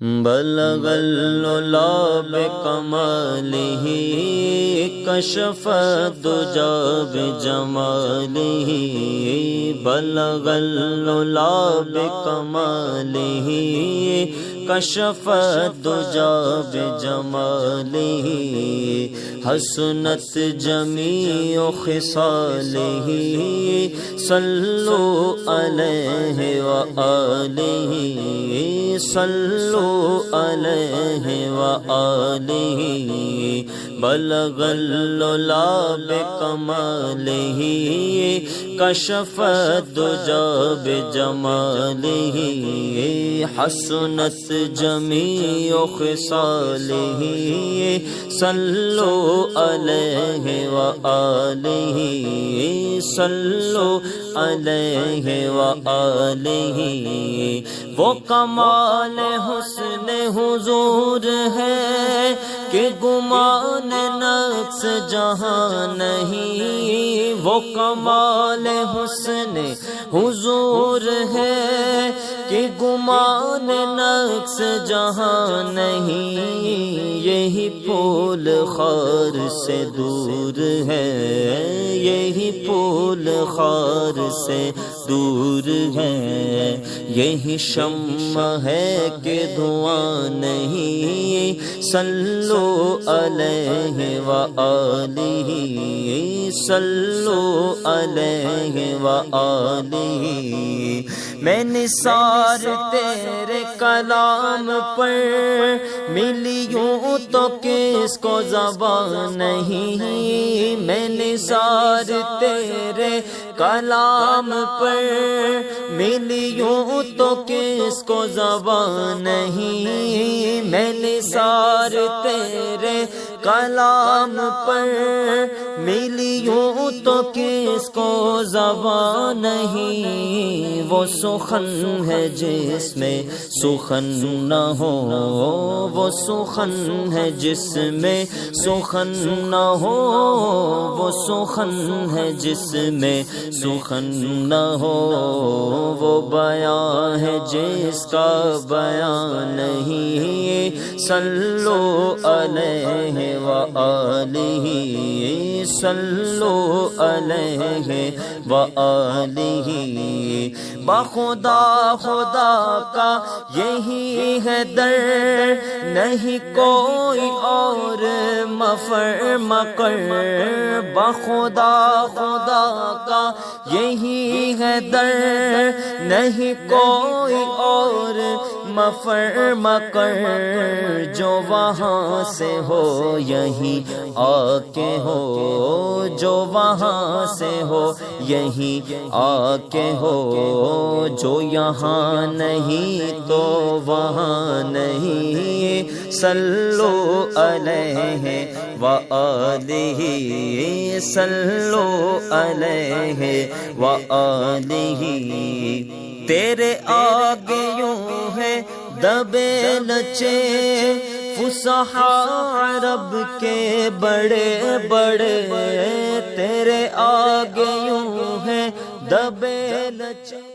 بلغ العلا بکمالہ کشف الدجی بجمالہ بلغ العلا بکمالہ کشف الدجی بجمالہ حسنت جمیع خصالہ صلو علیہ وآلہ صلو علیہ وآلہ بلغ العلا بکمالہ کشف الدجی بجمالہ حسنت جمیع خصالہ صلو علیہ وآلہ صلو علیہ وآلہ وہ کمال حسن حضور ہے کہ گمان نقص جہاں نہیں وہ کمال حسن حضور ہے کہ گمان نقص جہاں نہیں یہی پھول خار سے دور ہے یہی پھول خار سے دور ہے یہی شمع ہے کہ دھواں نہیں صلو علیہ وآلہ صلو علیہ وآلہ میں نثار تیرے کلام پر ملی یوں تو کس کو زبان نہیں میں نثار تیرے کلام پر ملی یوں تو کس کو زبان نہیں میں نثار تیرے کلام پر ملی یوں تو کس کو زبان نہیں وہ سخن ہے جس میں سخن نہ ہو وہ سخن ہے جس میں سخن نہ ہو وہ سخن ہے جس میں سخن نہ ہو وہ بیان ہے جس کا بیان نہیں صلو علیہ وآلہ صلو علیہ وآلہ بخدا خدا کا یہی ہے در نہیں کوئی اور مفر مکر بخدا خدا کا یہی ہے در نہیں کوئی اور مفر مکر جو وہاں سے ہو یہی آ کے ہو جو وہاں سے ہو یہی آ کے ہو جو یہاں نہیں تو وہاں نہیں صلو علیہ وآلہ صلو علیہ وآلہ تیرے آگے یوں ہے دبے لچے فصحاء عرب کے بڑے بڑے تیرے آگے یوں ہے دبے لچے